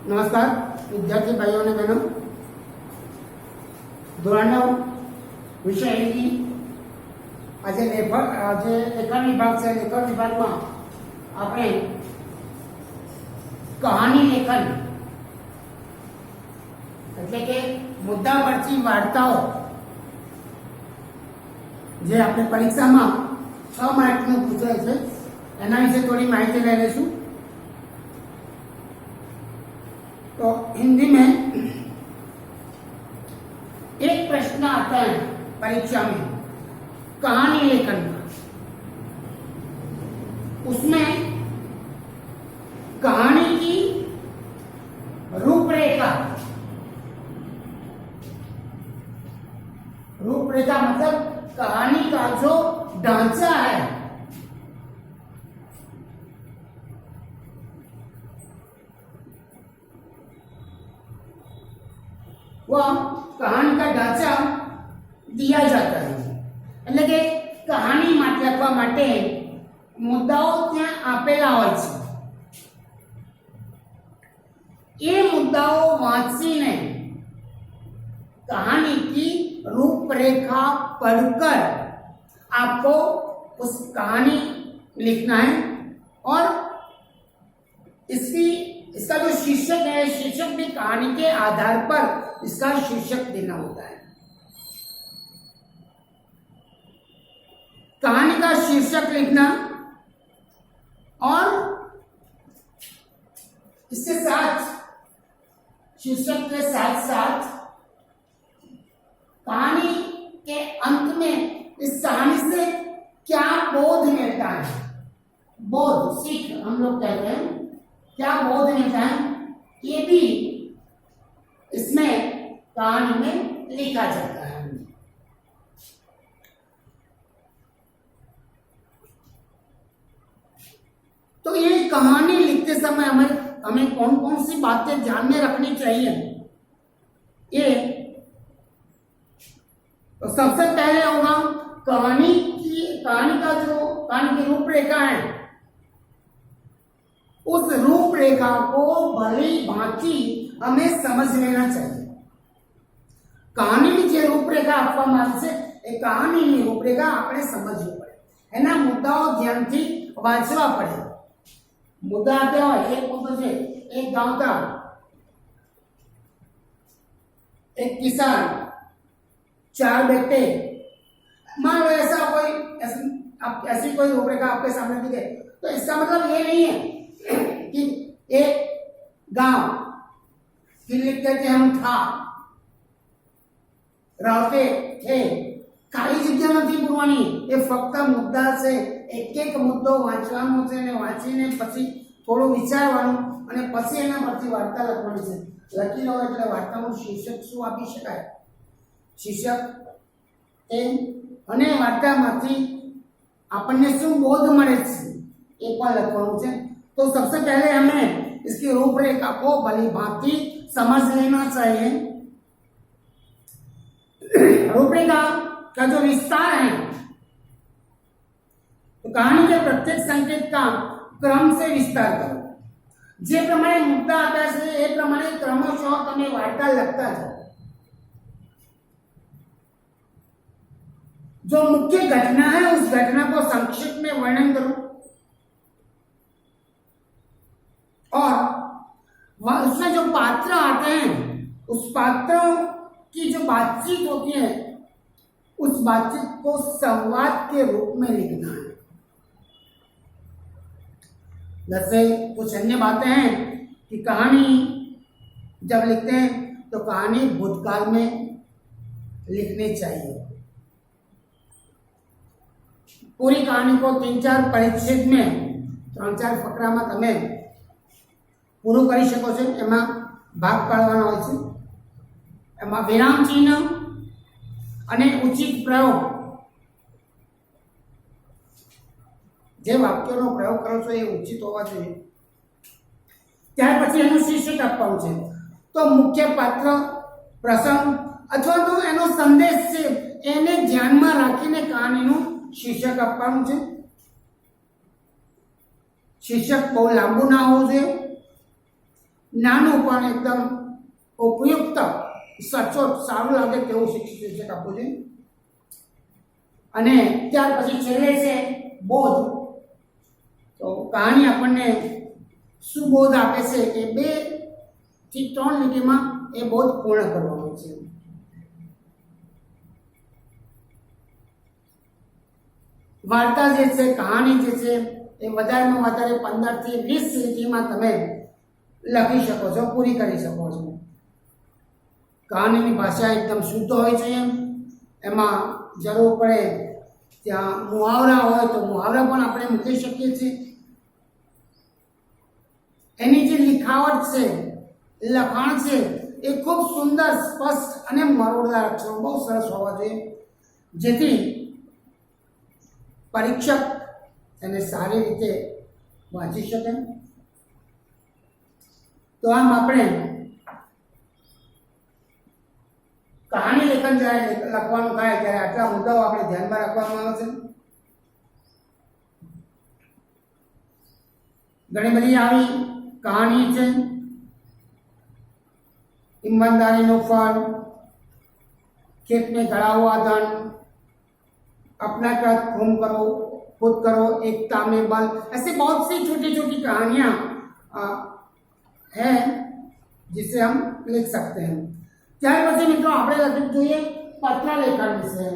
नमस्कार विद्यार्थी भाइयों और बहनों, ધોરણ 9 વિષય હિન્દી। આજે લેખન વિભાગ છે। લેખન વિભાગમાં આપણે કહાની લેખન એટલે કે મુદ્દા પરથી વાર્તાઓ જે આપણે પરીક્ષામાં 6 માર્કનું પૂછાય છે એના વિશે થોડી માહિતી લઈ લઈશું। तो हिंदी में एक प्रश्न आता है परीक्षा में कहानी लेखन का। उसमें कहानी की रूपरेखा मतलब कहानी का जो ढांचा है वह कहानी का ढांचा दिया जाता है। એટલે કે કહાની લખવા માટે મુદ્દાઓ ત્યાં આપેલા હોય છે। ये मुद्दाओं वांचीने कहानी की रूपरेखा पढ़कर आपको उस कहानी लिखना है और इसका जो शीर्षक है, शीर्षक भी कहानी के आधार पर इसका शीर्षक देना होता है। कहानी का शीर्षक लिखना और इसके साथ शीर्षक के साथ साथ कहानी के अंत में इस कहानी से क्या बोध मिलता है, बोध सीख हम लोग कहते हैं, क्या बोध मिलता है ये भी इसमें कहानी में लिखा जाता है। तो ये कहानी लिखते समय हमें कौन कौन सी बातें ध्यान में रखनी चाहिए, ये तो सबसे पहले होगा कहानी की रूपरेखा है। उस रूपरेखा को भली भांति हमें समझ लेना चाहिए। कहानी में जो रूपरेखा આપવામાં આવી છે એ કહાનીની રૂપરેખા આપણે સમજવી પડે, એના મુદ્દાઓ ધ્યાનથી વાંચવા પડે। મુદ્દા આપ્યા હોય, એક મુદ્દો છે, એક ગાંવ था, एक किसान, 4 बेटे। मान लो ऐसी कोई रूपरेखा आपके सामने दिखे तो इसका मतलब ये नहीं है कि एक गांव कि लिखते थे हम था रहते थे, खाली जग्या નથી પૂરવાની। એ ફક્ત મુદ્દા છે। એક મુદ્દો વાંચવાનો છે અને વાંચીને પછી થોડું વિચારવાનું અને પછી એના પરથી વાર્તા લખવાની છે। લખી લો એટલે વાર્તાનું શીર્ષક શું આપી શકાય, શીર્ષક એ અને વાર્તામાંથી આપણને શું બોધ મળે છે એ પણ લખવાનું છે। तो सबसे पहले हमें इसकी रूपरेखा को भली भांति समझ लेना चाहिए। रूपरेखा का जो विस्तार है तो कहानी के प्रत्येक संकेत का क्रम से विस्तार करो। जे प्रमाणे मुद्दा आता है ए प्रमाणे क्रमशः તમે વાર્તા લખતા જાઓ। जो मुख्य घटना है उस घटना को संक्षिप्त में वर्णन करो और उसमें जो पात्र आते हैं उस पात्रों की जो बातचीत होती है उस बातचीत को संवाद के रूप में लिखना है। जैसे कुछ अन्य बातें हैं कि कहानी जब लिखते हैं तो कहानी भूतकाल में लिखनी चाहिए। पूरी कहानी को 3-4 परिच्छेद में 3-4 फकरा में તમે પૂરું કરી શકો છો। એમાં ભાગ પાડવાનો હોય છે, એમાં વિરામ ચિહ્ન અને ઉચિત પ્રયોગ, જે વાક્યનો પ્રયોગ કરો છો એ ઉચિત હોવા જોઈએ। ત્યાર પછી એનું શીર્ષક આપવાનું છે। તો મુખ્ય પાત્ર, પ્રસંગ અથવા તો એનો સંદેશ છે એને ધ્યાનમાં રાખીને કહાનીનું શીર્ષક આપવાનું છે। शीर्षक बहुत लांबू ना हो, નાનું પણ એકદમ ઉપયુક્ત, સચોટ, સારું લાગે તેવું શીર્ષક આપવું જોઈએ. અને ત્યાર પછી છેલ્લે છે બોધ. તો કહાની આપણને શું બોધ આપે છે કે 2 થી 3 લીટીમાં એ બોધ પૂર્ણ કરવાનો છે. વાર્તા જે છે, કહાની જે છે એ વધારેમાં વધારે 15 થી 20 લીટીમાં તમે લખી શકો છો, પૂરી કરી શકો છો. કહાનીની ભાષા એકદમ શુદ્ધ હોય છે. એમાં જરૂર પડે ત્યાં મુહાવરા હોય તો મુહાવરા પણ આપણે મૂકી શકીએ છીએ. એની જે લિખાવટ છે, લખાણ છે એ ખૂબ સુંદર, સ્પષ્ટ અને મરોડદાર અક્ષરો બહુ સરસ હોવા જોઈએ, જેથી પરીક્ષક એને સારી રીતે વાંચી શકે. તો આમ આપણે કહાની લેખન જ્યારે લખવાનું થાય ત્યારે આટલા મુદ્દાઓ આપણે ધ્યાનમાં રાખવામાં આવે છે. ઘણી બધી આવી કહાની છે. ईमानदारीનું ફળ, खेत में गड़ा हुआ धन, अपना का खून करो, खुद करो, एकता में बल, ऐसे बहुत सी छोटी छोटी कहानियां हैं जिसे हम लिख सकते हैं. ત્યાર પછી મિત્રો આપણે લખવું જોઈએ પત્ર લેખન વિશે.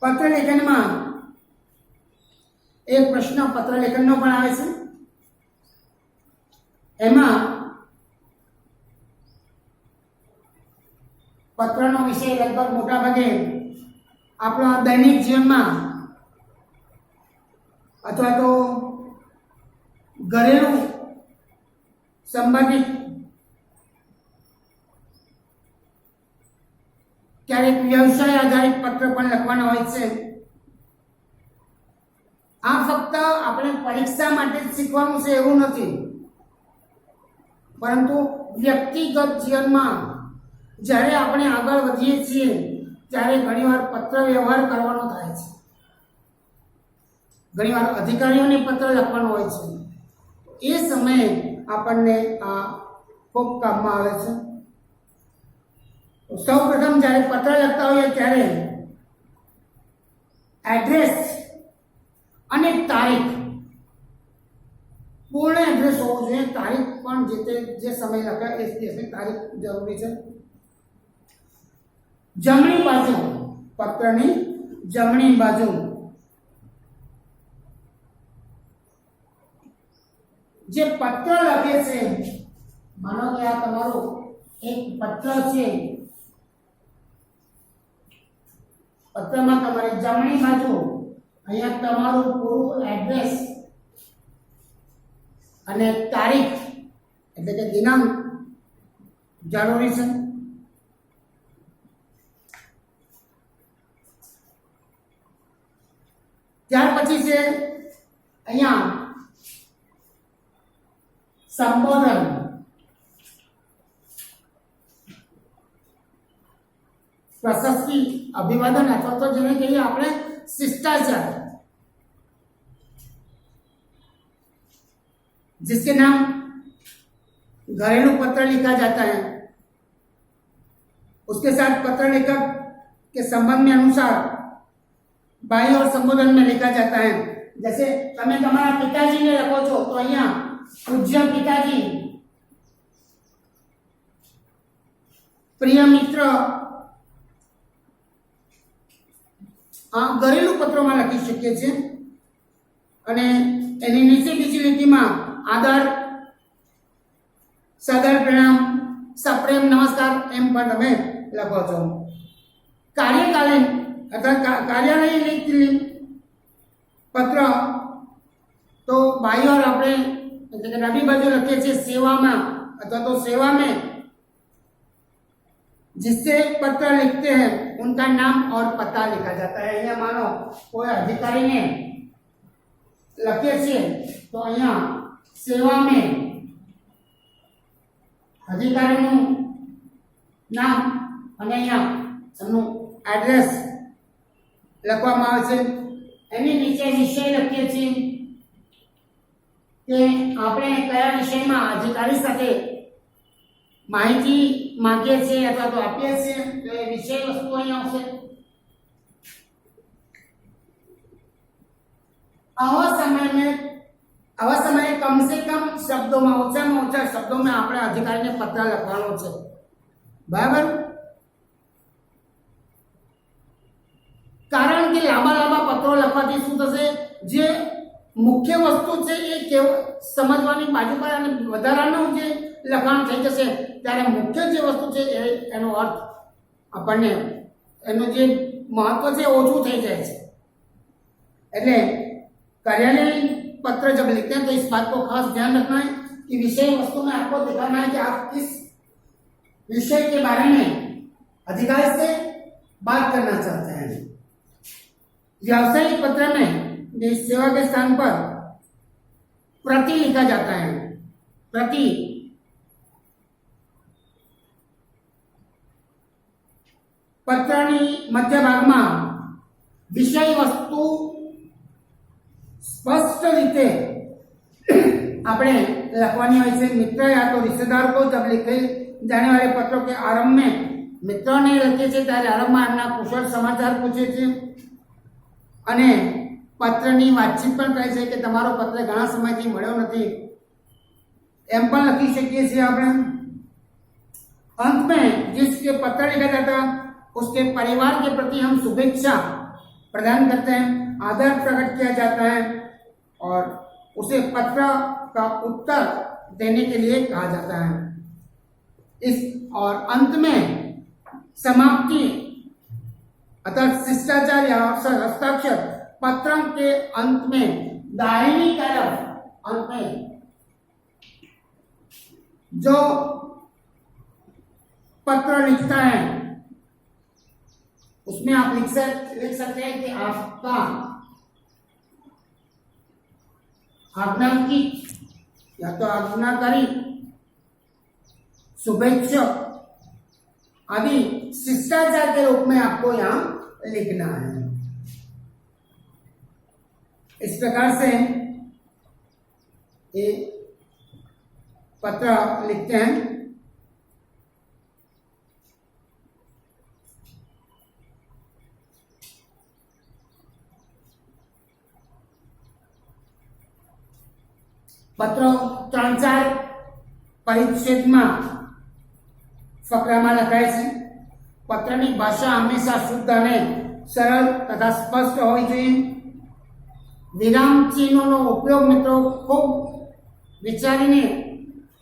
પત્ર લેખનમાં એક પ્રશ્ન પત્ર લેખનનો પણ આવે છે. એમાં પત્રનો વિષય લગભગ મોટા ભાગે આપણા દૈનિક જીવનમાં અથવા તો ઘરેલું સંબંધિત, ક્યારેક વ્યવસાય આધારિત પત્ર પણ લખવાના હોય છે. આ ફક્ત આપણે પરીક્ષા માટે જ શીખવાનું છે એવું નથી, પરંતુ વ્યક્તિગત જીવનમાં જ્યારે આપણે આગળ વધીએ છીએ ત્યારે ઘણીવાર પત્ર વ્યવહાર કરવાનો થાય છે. ઘણીવાર અધિકારીઓને પત્ર લખવાનો હોય છે. એ સમયે આપણને આ ખૂબ કામમાં આવે છે. સૌ પ્રથમ જ્યારે પત્ર લખતા હોઈએ ત્યારે એડ્રેસ અને તારીખ, પૂર્ણ એડ્રેસ હોવું જોઈએ. તારીખ પણ જે સમય લખાય એ દિવસની તારીખ જરૂરી છે. જમણી બાજુ, પત્રની જમણી બાજુ જે પત્ર લખે છે, માનો કે આ તમારો એક પત્ર છે, પત્રમાં તમારી જમણી બાજુ અહીંયા તમારું પૂરું એડ્રેસ અને તારીખ એટલે કે દિનાંક જરૂરી છે. ત્યાર પછી છે અહીંયા સંબોધન. प्रशस्ति, अभिवादन अथवा तो जिन्हें कहिए આપણે शिष्टाचार, जिसके नाम घरेलू पत्र लिखा जाता है. उसके साथ पत्र लेखक के संबंध में अनुसार बाई और संबोधन में लिखा जाता है. जैसे તમે તમારા પિતાજીને લખો છો તો અહીંયા પૂજ્ય પિતાજી, પ્રિય મિત્ર, આ ઘરેલું પત્રોમાં લખી શકીએ છીએ. અને એની નીચે બીજી લીટીમાં આદર, સાદર પ્રણામ, સપ્રેમ નમસ્કાર એમ પણ તમે લખો છો. કાર્યકાલીન અથવા કાર્યાલયીન પત્ર તો बाई और આપણે એટલે કે ડાબી બાજુ લખીએ છીએ સેવામાં અથવા તો सेवा में. जिससे पत्र लिखते हैं उनका नाम और पता लिखा जाता है. અહીંયા માનો કોઈ અધિકારીને લખીએ છીએ તો અહીંયા સેવા में અધિકારીનું નામ અને અહીંયા એમનું એડ્રેસ લખવામાં આવે છે. એની નીચે વિષય લખીએ છીએ કે આપણે કયા વિષયમાં અધિકારી સાથે માહિતી માંગીએ છીએ અથવા તો આપીએ છીએ, તો એ વિષય વસ્તુ અહીં આવશે. આવા સમયે કમ સે કમ શબ્દોમાં, ઓછામાં ઓછા શબ્દોમાં આપણે અધિકારીને પત્ર લખવાનો છે. બરાબર? કારણ કે લાંબા પત્રો લખવાથી શું થશે, જે મુખ્ય વસ્તુ છે એ સમજવાની બાજુ પર અને વધારાનું જે લખાણ થઈ જશે ત્યારે મુખ્ય જે વસ્તુ છે એનો અર્થ આપણને એનું જે મહત્વ છે ઓછું થઈ જાય છે. એટલે कार्यालय पत्र जब लिखते हैं तो इस बात को खास ध्यान रखना है कि विषय वस्तु में आपको दिखाना है कि आप किस विषय के बारे में अधिकारी से बात करना चाहते हैं. व्यावसायिक पत्र में सेवा के स्थान पर प्रति लिखा जाता है. प्रति पत्रनी मध्य भाग में विषय वस्तु स्पष्ट रीते આપણે લખવાની હોય છે. મિત્ર યા તો रिश्तेदार को जब लिखे जाने वाले पत्रों के आरंभ में મિત્રોને લખીએ છીએ ત્યારે આરંભમાં એમના કુશળ સમાચાર પૂછે છે અને પત્રની વાતચીત પણ કહે છે કે તમારો પત્ર ઘણા સમયથી મળ્યો નથી એમ પણ લખી શકીએ છીએ આપણે. अंत में जिसके पत्र लिखा जाता है उसके परिवार के प्रति हम शुभेच्छा प्रदान करते हैं, आदर प्रकट किया जाता है और उसे पत्र का उत्तर देने के लिए कहा जाता है. इस और अंत में समाप्ति अर्थात शिष्टाचार या हस्ताक्षर पत्र के अंत में दाहिनी तरफ अंत में जो पत्र लिखता है उसमें आप लिख सकते हैं कि आपका आज्ञाकी या तो आज्ञाकारी, शुभेच्छक आदि शिष्टाचार के रूप में आपको यहाँ लिखना है. इस प्रकार से ये पत्र लिखते हैं. पत्र 3-4 परिच्छेद में फकरा में लखाय छे. पत्र की भाषा हमेशा शुद्ध और सरल तथा स्पष्ट होवी जोईए. विराम चिन्हों उपयोग मित्रों खूब विचारीने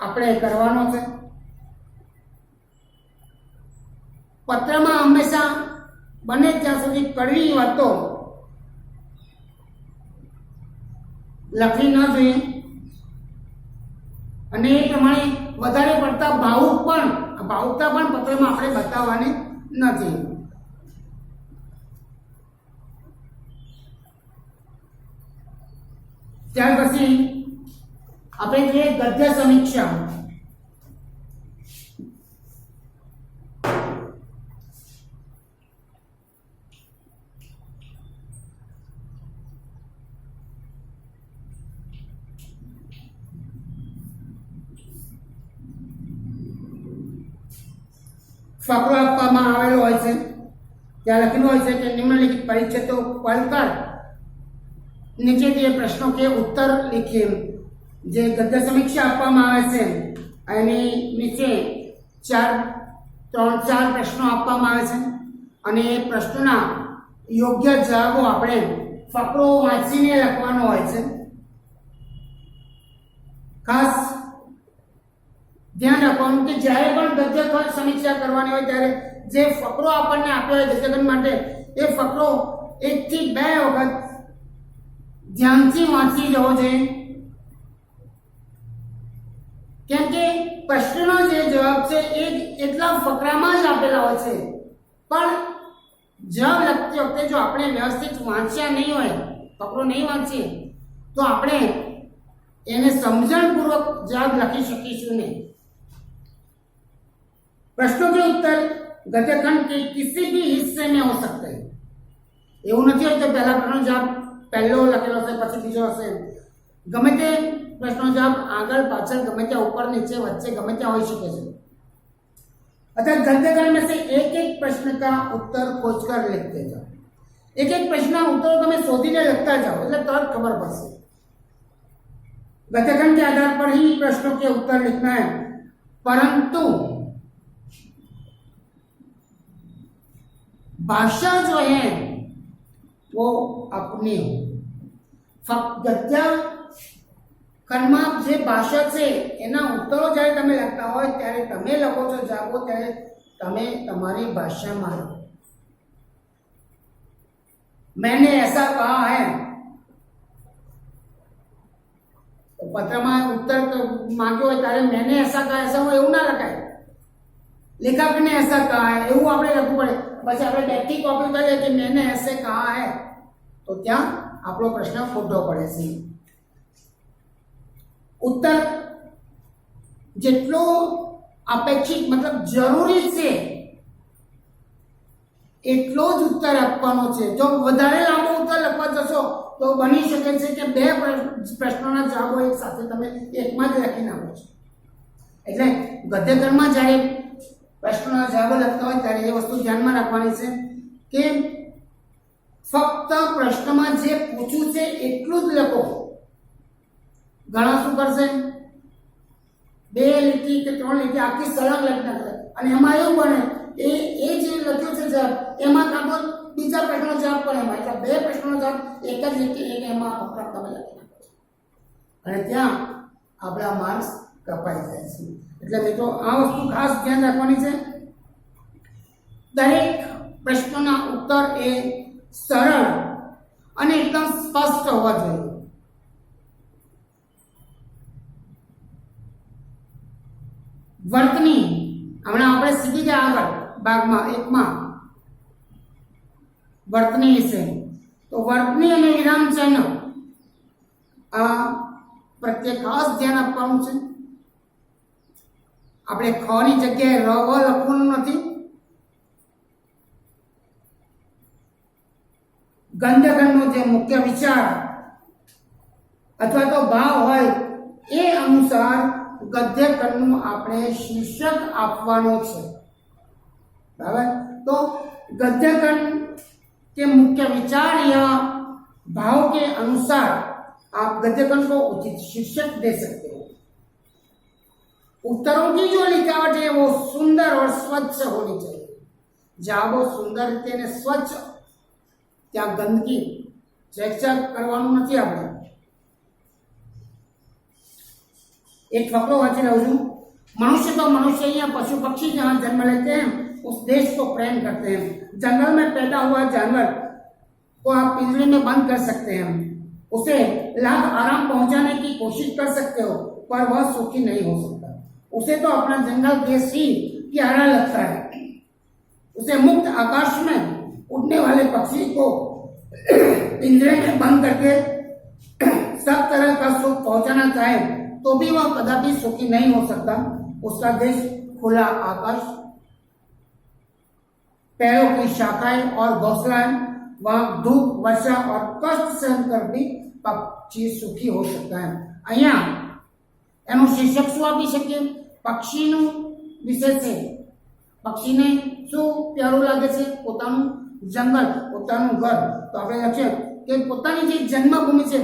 आपणे करवानो छे. पत्र में हमेशा बने त्यां सुधी कड़वी वातो लखी न जोईए અને એ પ્રમાણે વધારે પડતા ભાવુકતા પણ પત્રમાં આપણે બતાવવાની નથી. ત્યાર પછી આપણે જોઈએ ગદ્ય સમીક્ષા. ફકરો આપવામાં આવેલો હોય છે ત્યાં લખેલું હોય છે કે નિમ્નલિખિત परिच्छेदों पढ़कर नीचे दिए प्रश्नों के उत्तर लिखिए. જે ગદ્ય સમીક્ષા આપવામાં આવે છે એની નીચે 3-4 પ્રશ્નો આપવામાં આવે છે અને એ પ્રશ્નોના યોગ્ય જવાબો આપણે ફકરો વાંચીને લખવાનો હોય છે. ખાસ ध्यान रखવાનું કે જ્યારે પણ ગદ્ય સમીક્ષા કરવાની હોય ત્યારે જે ફકરો આપણને આપ્યો હોય ગદ્યગન માટે એ ફકરો 1 થી 2 વખત ધ્યાનથી વાંચી લેવો જોઈએ. કેમ કે પ્રશ્નનો જે જવાબ છે એ એટલા ફકરામાં જ આપેલા હોય છે પણ જવાબ લખતી વખતે જો આપણે વ્યવસ્થિત વાંચ્યા નહીં હોય, ફકરો નહીં વાંચીએ તો આપણે એને સમજણપૂર્વક જવાબ લખી શકીશું નહીં. प्रश्नों के उत्तर गद्यखंड के किसी भी हिस्से में हो सकते हैं। એવું નથી હોતું પહેલા પ્રશ્નનો જવાબ પહેલો લખેલો હશે પછી બીજો હશે, ગમે તે પ્રશ્નનો જવાબ આગળ પાછળ ગમે ત્યાં ઉપર નીચે વચ્ચે ગમે ત્યાં હોઈ શકે છે। अतः गद्यखंड में से एक एक प्रश्न का उत्तर खोजकर लिखते जाओ। एक एक प्रश्न उत्तर તમે શોધીને લખતા જાઓ એટલે તરત ખબર પડશે। गद्यखंड के आधार पर ही प्रश्नों के उत्तर लिखना है, परंतु भाषा जो है वो अपनी हो। फक्त गद्य खंडમાં જે ભાષા છે એના ઉત્તરો જ્યારે તમે લખતા હોય ત્યારે તમે લખો છો જવાબો ત્યારે તમે તમારી ભાષામાં લખો। मैंने ऐसा कहा है तो પત્રમાં उत्तर માંગ્યો હોય ત્યારે मैंने ऐसा कहा ऐसा હોય એવું ના લખાય। લેખકને ऐसा कहा है એવું આપણે લખવું પડે। પછી આપણે બેઠી કોપી કરીએ કે मैंने ऐसे कहा है तो ત્યાં આપણો પ્રશ્ન ખોટો પડે છે। उत्तर જેટલો અપેક્ષિત मतलब જરૂરી છે એટલો જ ઉત્તર આપવાનો છે। જો વધારે લાંબો ઉત્તર લખવા જશો તો બની શકે છે કે બે પ્રશ્નોના જવાબો એક સાથે તમે એકમાં જ લખી નાખો છો। એટલે ગદ્યખંડમાં જ્યારે પ્રશ્નોના જવાબો લખતા હોય ત્યારે એ વસ્તુ ધ્યાનમાં રાખવાની છે કે ફક્ત પ્રશ્નમાં જે પૂછ્યું છે એટલું જ લખો। ઘણા શું કરશે બે લીટી કે ત્રણ લીટી આખી સળંગ લખી નાખે અને એમાં એવું બને એ જે લખ્યું છે જવાબ એમાં કાં તો બીજા પ્રશ્નનો જવાબ પણ એમાં એટલે બે પ્રશ્નનો જવાબ એક જ લીટી એક એમાં ફક્ત તમે લખી નાખો છો અને ત્યાં આપણા માર્ક્સ કપાઈ જાય છે। એટલે મિત્રો આ વસ્તુ ખાસ ધ્યાન રાખવાની છે। દરેક પ્રશ્નના ઉત્તર એ સરળ અને એકદમ સ્પષ્ટ હોવા જોઈએ। વર્તની હમણાં આપણે સીધી ગયા આગળ ભાગમાં એકમાં વર્તની વિશે તો વર્તની અને વિરામ ચિહ્ન આ પ્રત્યે ખાસ ધ્યાન આપવાનું છે। આપણે ખ ની જગ્યાએ ર વ લખવાનું નથી। ગદ્યખંડનો જે મુખ્ય વિચાર અથવા તો ભાવ હોય એ અનુસાર ગદ્યખંડનું આપણે શીર્ષક આપવાનું છે। बराबर। तो गद्यखंड के मुख्य विचार या भाव के अनुसार आप गद्यखंड को उचित शीर्षक दे सकते हो। उत्तरों की जो लिखावट है वो सुंदर और स्वच्छ होनी चाहिए। जवाबो सुंदर रीते ने स्वच्छ त्या गंदगी चेक करवानुं नथी। आपणे एक फकरो वांची लઉં છું। मनुष्य तो मनुष्य ही है, पशु पक्षी जहाँ जन्म लेते हैं उस देश को प्रेम करते हैं। जंगल में पैदा हुआ जानवर को आप पिंजरे में बंद कर सकते हैं, उसे लाभ आराम पहुंचाने की कोशिश कर सकते हो, पर वह सुखी नहीं हो सकता। उसे तो अपना जंगल देश ही प्यारा लगता है। उसे मुक्त आकाश में उड़ने वाले पक्षी को पिंजरे में बंद करके सब तरह का सुख पहुंचाना चाहे तो भी वह कदापि सुखी नहीं हो सकता। उसका देश खुला आकाश, पैरों की शाखाएं और घोंसलाएं, वहां धूप वर्षा और कष्ट सहन कर भी पक्षी सुखी हो सकता है। अहियां एનું શીર્ષક શું આપી શકીએ? પક્ષીનું વિશે છે। પક્ષીને શું પ્યારું લાગે છે? પોતાનું જંગલ, પોતાનું ઘર। તો આપણે લખીએ કે પોતાની જે જન્મભૂમિ છે,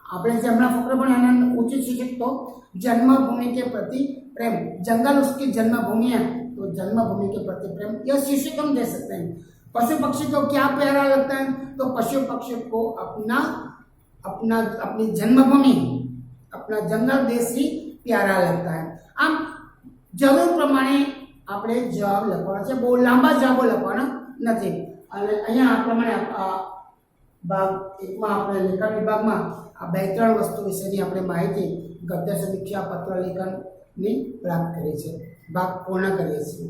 આપણે જે હમણાં ફકરો પણ એના ઉચિત શીર્ષક તો जन्मभूमि के प्रति प्रेम। जंगल उसकी जन्मभूमि है तो जन्मभूमि के प्रति प्रेम यह शीर्षक हम दे सकते हैं। पशु पक्षी को क्या प्यारा लगता है? तो पशु पक्षी को अपनी जन्मभूमि, अपना जंगल देश ही प्यारा लगता है। आम जरूर प्रमाणे આપણે જવાબ લખવાનો છે। બહુ લાંબા જવાબો લખવાના નથી। અને અહીંયા આ પ્રમાણે ભાગ એકમાં આપણે લેખન વિભાગમાં આ બે ત્રણ વસ્તુ વિશેની આપણે માહિતી ગદ્ય સમીક્ષા પત્ર લેખનની પ્રાપ્ત કરી છે। ભાગ પૂર્ણ કરીએ છીએ।